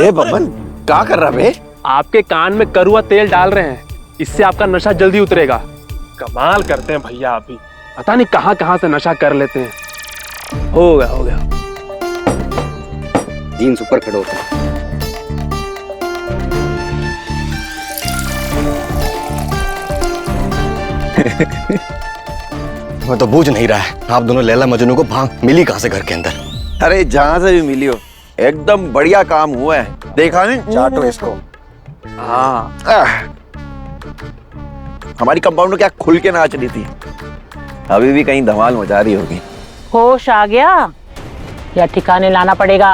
ए बबन, क्या कर रहा बे? आपके कान में कड़वा तेल डाल रहे हैं, इससे आपका नशा जल्दी उतरेगा। कमाल करते हैं भैया आप ही। पता नहीं कहां कहां से नशा कर लेते हैं। हो गया। जीन्स ऊपर खड़ो। मैं तो बूझ नहीं रहा है, आप दोनों लैला मजनू को भांग मिली कहां से घर के अंदर? अरे जहां से भी मिली हो, एकदम बढ़िया काम हुआ है। देखा नहीं? चाटो इसको। हाँ, हमारी कंपाउंडर क्या खुल के नाच रही थी। अभी भी कहीं धमाल मचा रही होगी। होश आ गया या ठिकाने लाना पड़ेगा?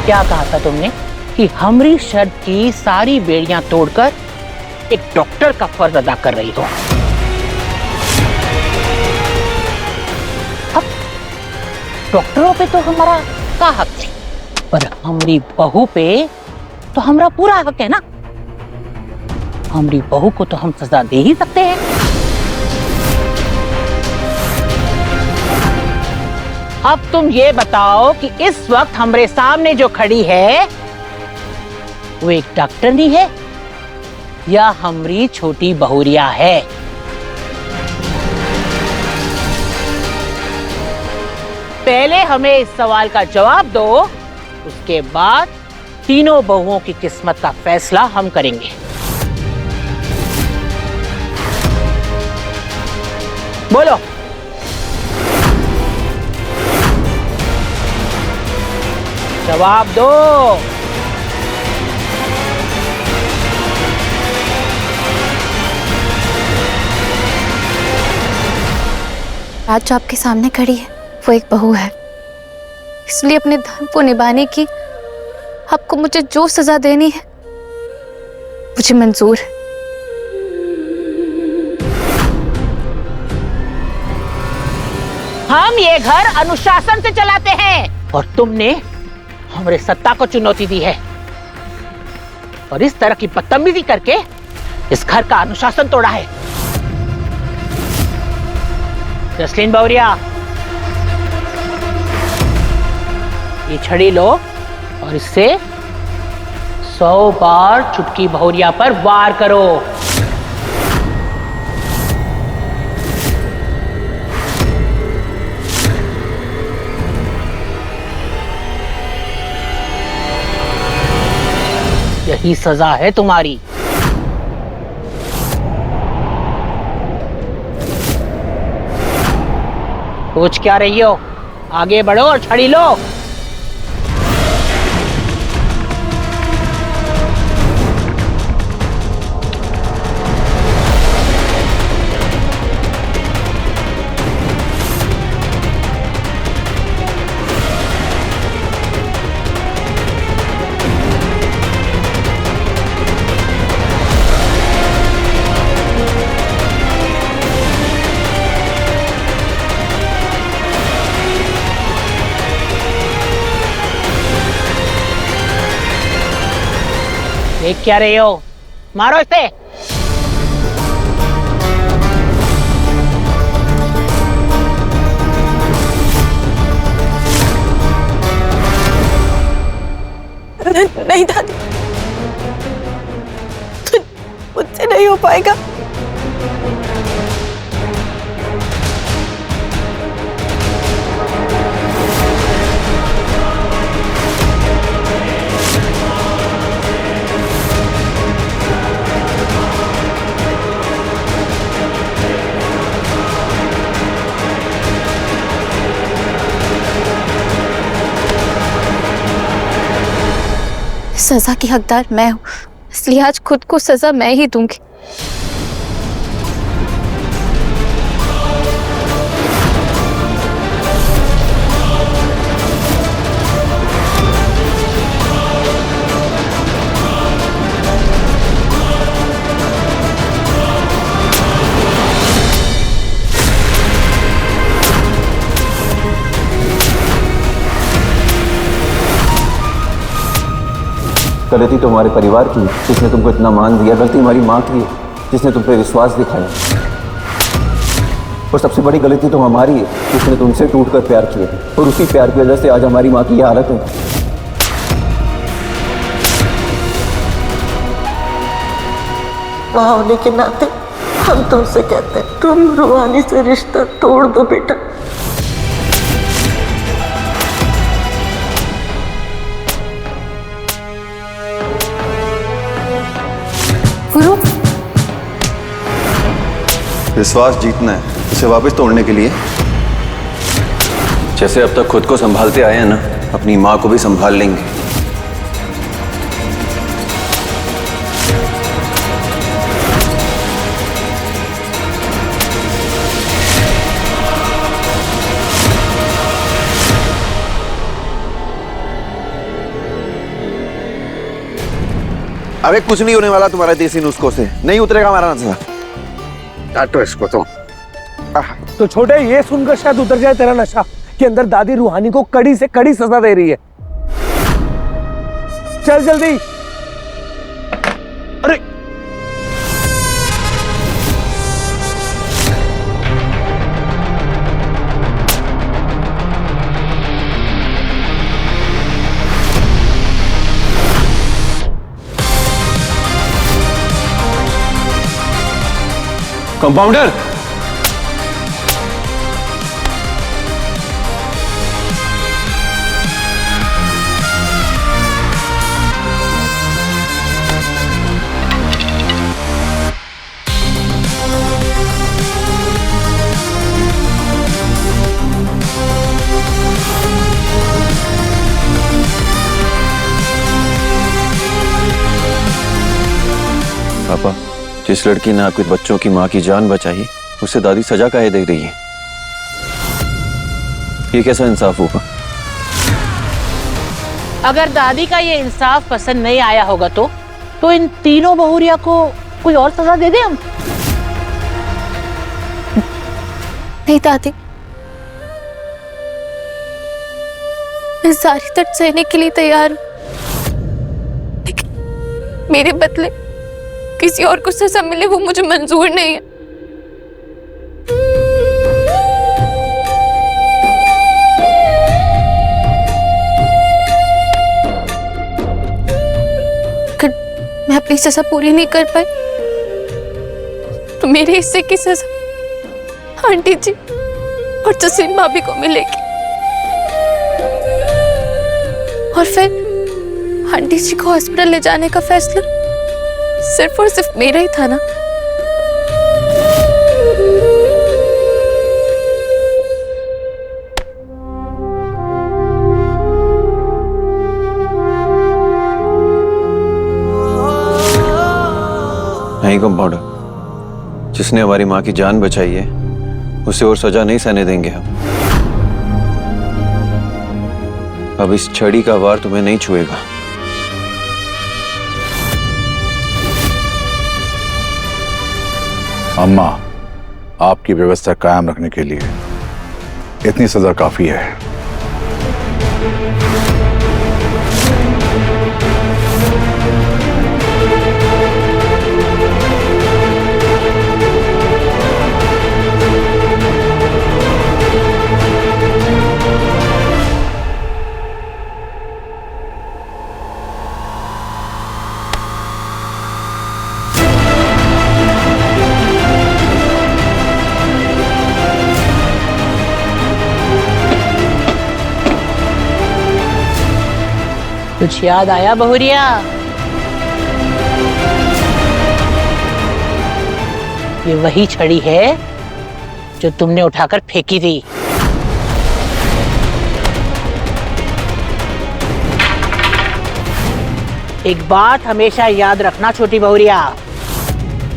क्या कहा था तुमने कि हमारी शर्त की सारी बेड़ियां तोड़कर एक डॉक्टर का फर्ज अदा कर रही हो? अब डॉक्टरों पे तो हमारा का हक है, पर हमारी बहू पे तो हमारा पूरा हक है ना। हमारी बहू को तो हम सजा दे ही सकते हैं। अब तुम ये बताओ कि इस वक्त हमारे सामने जो खड़ी है वो एक डॉक्टरनी है या हमारी छोटी बहुरिया है? पहले हमें इस सवाल का जवाब दो, उसके बाद तीनों बहुओं की किस्मत का फैसला हम करेंगे। बोलो। जवाब दो। आज जो आपके सामने खड़ी है वो एक बहू है, इसलिए अपने धर्म को निभाने की आपको मुझे जो सजा देनी है मुझे मंजूर है। हम ये घर अनुशासन से चलाते हैं और तुमने हमारे सत्ता को चुनौती दी है और इस तरह की बदतमीजी करके इस घर का अनुशासन तोड़ा है। जसलीन बहुरिया, ये छड़ी लो और इससे 100 बार चुटकी बहुरिया पर वार करो। यही सजा है तुम्हारी। सोच क्या रही हो? आगे बढ़ो और छड़ी लो। देख क्या रहे हो? मारो इसे। नहीं दादी, मुझसे नहीं हो पाएगा। सजा की हकदार मैं हूं, इसलिए आज खुद को सजा मैं ही दूंगी। गलती तुम्हारे परिवार की जिसने तुमको इतना मान दिया, गलती हमारी माँ की जिसने तुम पे विश्वास दिखाया। और सबसे बड़ी गलती तो हमारी है, उसने तुमसे टूटकर प्यार किया और उसी प्यार की वजह से आज हमारी माँ की ये हालत है। माँ होने के नाते हम तुमसे कहते हैं, तुम रूहानी से रिश्ता तोड़ दो बेटा। गुरु, विश्वास जीतना है, उसे वापस तोड़ने के लिए जैसे अब तक खुद को संभालते आए हैं ना, अपनी माँ को भी संभाल लेंगे। अबे कुछ नहीं होने वाला तुम्हारे देसी नुस्खों से, नहीं उतरेगा हमारा नशा। काटो इसको तुम। तो छोटे, ये सुनकर शायद उतर जाए तेरा नशा कि अंदर दादी रूहानी को कड़ी से कड़ी सजा दे रही है। चल जल्दी। अरे कंपाउंडर, पापा, जिस लड़की ने आपके बच्चों की माँ की जान बचाई, उसे दादी सजा काहे दे रही है? ये कैसा इंसाफ होगा? अगर दादी का ये इंसाफ पसंद नहीं आया होगा तो इन तीनों बहुरिया को कोई और सजा दे दे हम। नहीं दादी, मैं सारी दर्द सहने के लिए तैयार हूँ, लेकिन मेरे बदले किसी और को सजा मिले वो मुझे मंजूर नहीं है। अगर मैं अपनी सजा पूरी नहीं कर पाई तो मेरे हिस्से की सजा आंटी जी और जसीम भाभी को मिलेगी, और फिर आंटी जी को हॉस्पिटल ले जाने का फैसला सिर्फ और सिर्फ मेरा ही था ना। नहीं कंपाउंडर, जिसने हमारी माँ की जान बचाई है उसे और सजा नहीं सहने देंगे हम। अब इस छड़ी का वार तुम्हें नहीं छुएगा। अम्मा, आपकी व्यवस्था कायम रखने के लिए इतनी सजा काफी है। कुछ याद आया बहुरिया? ये वही छड़ी है जो तुमने उठाकर फेंकी थी। एक बात हमेशा याद रखना छोटी बहुरिया,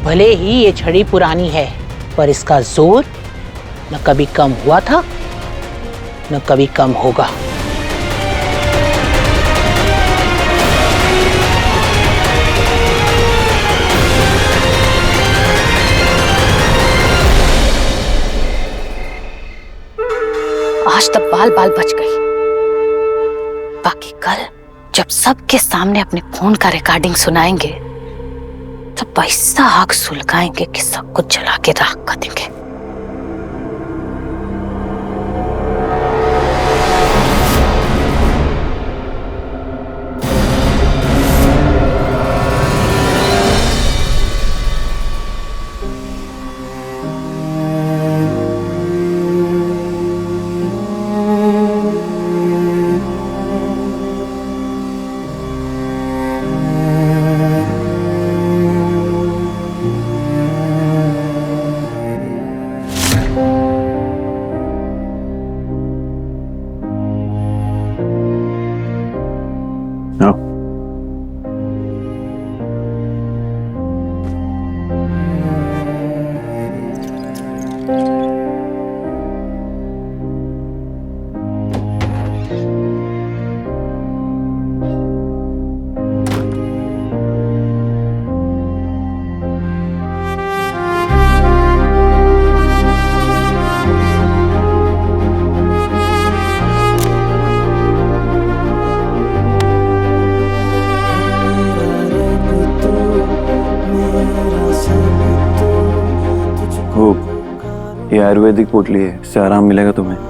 भले ही ये छड़ी पुरानी है पर इसका जोर न कभी कम हुआ था न कभी कम होगा। आज तक बाल बाल बच गई, बाकी कल जब सबके सामने अपने फोन का रिकॉर्डिंग सुनाएंगे तब ऐसा आग सुलगाएंगे कि सब कुछ जला के राख कर देंगे। आओ। वो ये आयुर्वेदिक पोटली है, इससे आराम मिलेगा तुम्हें।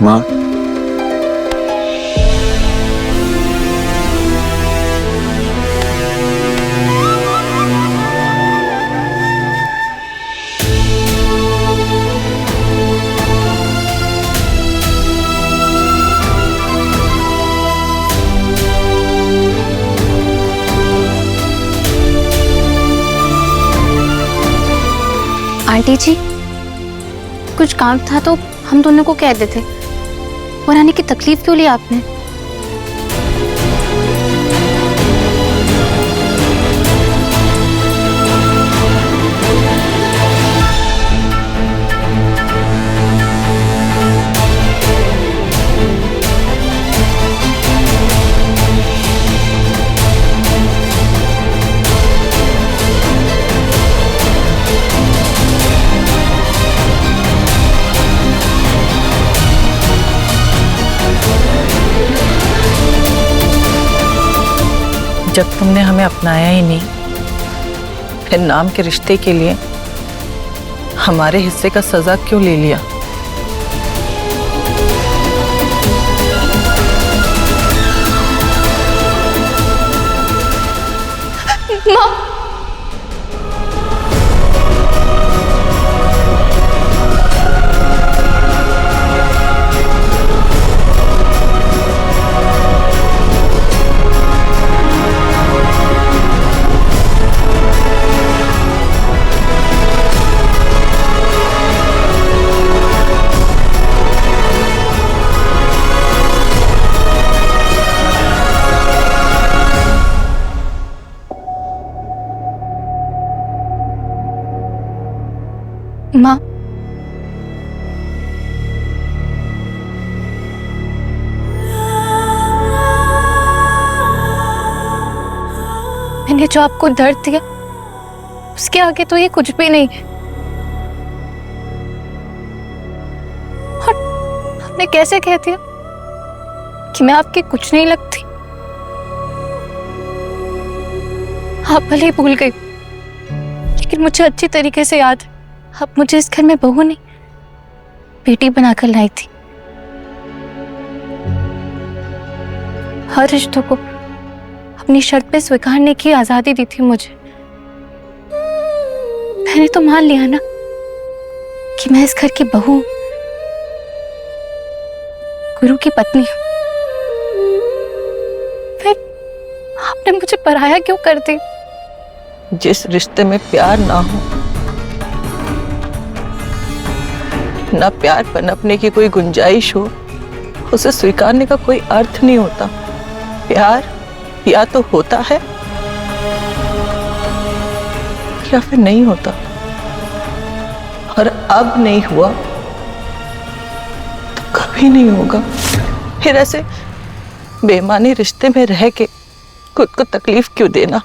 माँ, आंटी जी, कुछ काम था तो हम दोनों को कह देते, और आने की तकलीफ क्यों ली आपने? जब तुमने हमें अपनाया ही नहीं, फिर नाम के रिश्ते के लिए हमारे हिस्से का सजा क्यों ले लिया? माँ, माँ, मैंने जो आपको दर्द दिया उसके आगे तो ये कुछ भी नहीं है। और आपने कैसे कह दिया कि मैं आपकी कुछ नहीं लगती? आप भले ही भूल गई, लेकिन मुझे अच्छी तरीके से याद है, आप मुझे इस घर में बहू नहीं बेटी बनाकर लाई थी। हर रिश्तों को अपनी शर्त पे स्वीकारने की आजादी दी थी मुझे। मैंने तो मान लिया ना कि मैं इस घर की बहू हूं, गुरु की पत्नी हूं। फिर आपने मुझे पराया क्यों कर दी? जिस रिश्ते में प्यार ना हो ना प्यार पनपने की कोई गुंजाइश हो, उसे स्वीकारने का कोई अर्थ नहीं होता। प्यार या तो होता है या फिर नहीं होता, और अब नहीं हुआ तो कभी नहीं होगा। फिर ऐसे बेमानी रिश्ते में रह के खुद को तकलीफ क्यों देना।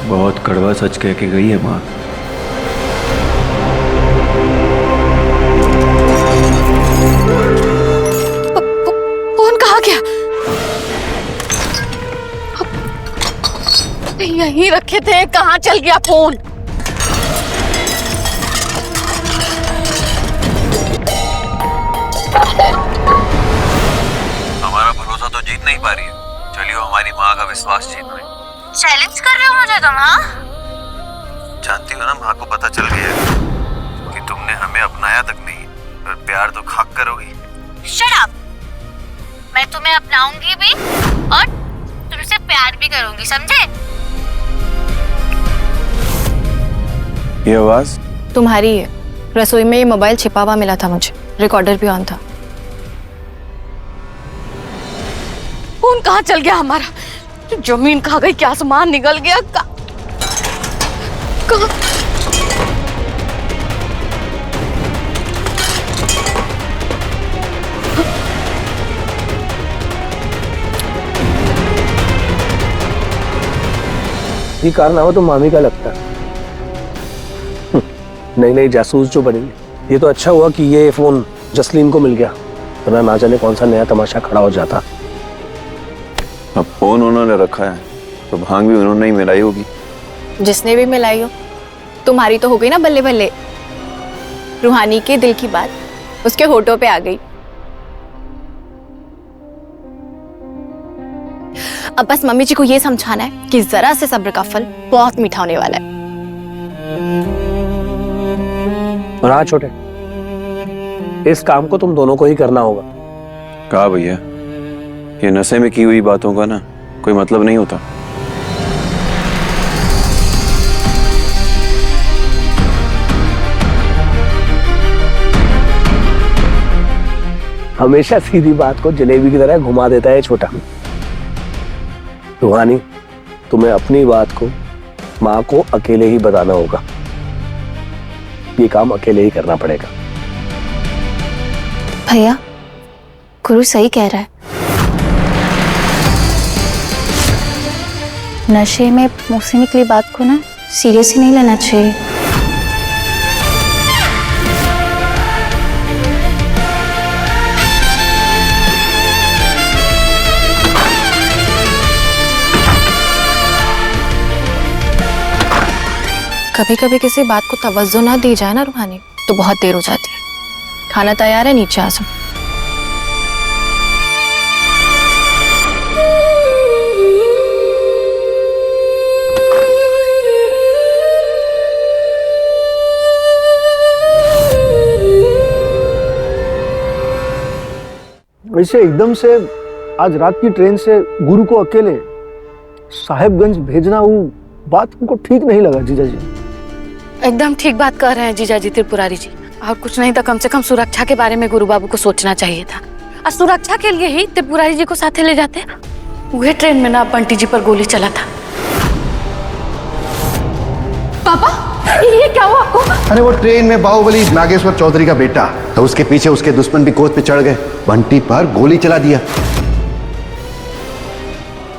बहुत कड़वा सच कह के गई है माँ। फोन कहाँ गया? यहीं रखे थे, कहाँ चल गया फोन? हमारा भरोसा तो जीत नहीं पा रही है, चलिए हमारी माँ का विश्वास जीत रही। चैलेंज कर रहे हो मुझे तुम? हाँ, जानती हो ना, माँ को पता चल गया है कि तुमने हमें अपनाया तक नहीं और प्यार तो खाक करोगी। Shut up. मैं तुम्हें अपनाऊंगी भी और तुमसे प्यार भी करूंगी, समझे? ये आवाज तुम्हारी है। रसोई में ये मोबाइल छिपा हुआ मिला था मुझे, रिकॉर्डर भी ऑन था। फोन कहाँ चल गया हमारा? जमीन खा गई क्या, आसमान निकल गया? कहाँ? ये कारनामा तो मामी का लगता है। नई नई जासूस जो बनी, ये तो अच्छा हुआ कि ये फोन जसलीन को मिल गया, वरना ना जाने कौन सा नया तमाशा खड़ा हो जाता। अब फोन उन्होंने रखा है तो भांग भी उन्होंने ही मिलाई होगी। जिसने भी मिलाई हो, तुम्हारी तो हो गई ना बल्ले बल्ले। रूहानी के दिल की बात उसके होठों पे आ गई। अब बस मम्मी जी को ये समझाना है कि जरा से सब्र का फल बहुत मीठा होने वाला है। और हाँ छोटे, इस काम को तुम दोनों को ही करना होगा। कहा भैया, ये नशे में की हुई बातों का ना कोई मतलब नहीं होता। हमेशा सीधी बात को जलेबी की तरह घुमा देता है छोटा। रूहानी, तुम्हें अपनी बात को माँ को अकेले ही बताना होगा। ये काम अकेले ही करना पड़ेगा। भैया, गुरु सही कह रहा है। नशे में मुंह से निकली बात को ना सीरियस ही नहीं लेना चाहिए। कभी कभी किसी बात को तवज्जो ना दी जाए ना रूहानी, तो बहुत देर हो जाती है। खाना तैयार है, नीचे आ जाओ। वैसे एकदम से आज रात की ट्रेन से गुरु को अकेले साहेबगंज भेजना, वो बात हमको ठीक नहीं लगा जीजा जी। एकदम ठीक बात कह रहे हैं जीजा जी त्रिपुरारी जी। और कुछ नहीं तो कम से कम सुरक्षा के बारे में गुरु बाबू को सोचना चाहिए था। और सुरक्षा के लिए ही त्रिपुरारी जी को साथे ले जाते। वह ट्रेन में ना बंटी जी पर गोली चला था। पापा, ये क्या हुआ आपको? अरे वो ट्रेन में बाहुबली नागेश्वर चौधरी का बेटा, तो उसके पीछे उसके दुश्मन भी कोच पे चढ़ गए, बंटी पर गोली चला दिया।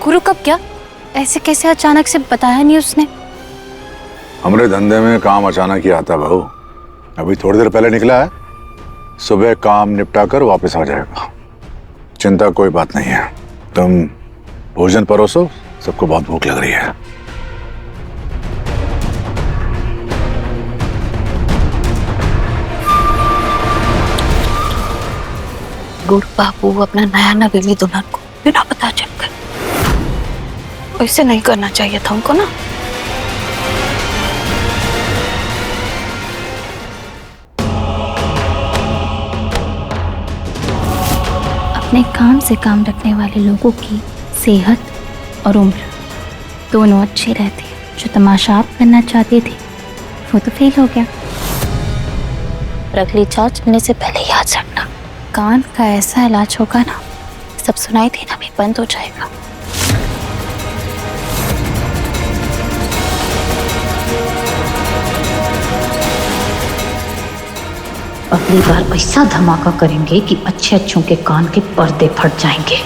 गुरु कब क्या? ऐसे कैसे अचानक से बताया नहीं उसने? हमारे धंधे में काम अचानक ही आता बहू। अभी थोड़ी देर पहले निकला है, सुबह काम निपटा कर वापस आ जाएगा। चिंता कोई बात नहीं है। तुम भोजन परोसो, सबको बहुत भूख लग रही है। गुरु बाबू अपना नया नवेली दुल्हन को बिना पता चल गए। ऐसे नहीं करना चाहिए था उनको ना। अपने काम से काम रखने वाले लोगों की सेहत और उम्र दोनों अच्छी रहती है। जो तमाशा आप करना चाहती थी वो तो फेल हो गया। अगली जांच होने से पहले याद रखना, कान का ऐसा इलाज होगा ना, सब सुनाई देना भी बंद हो जाएगा। अगली बार ऐसा धमाका करेंगे कि अच्छे अच्छों के कान के पर्दे फट जाएंगे।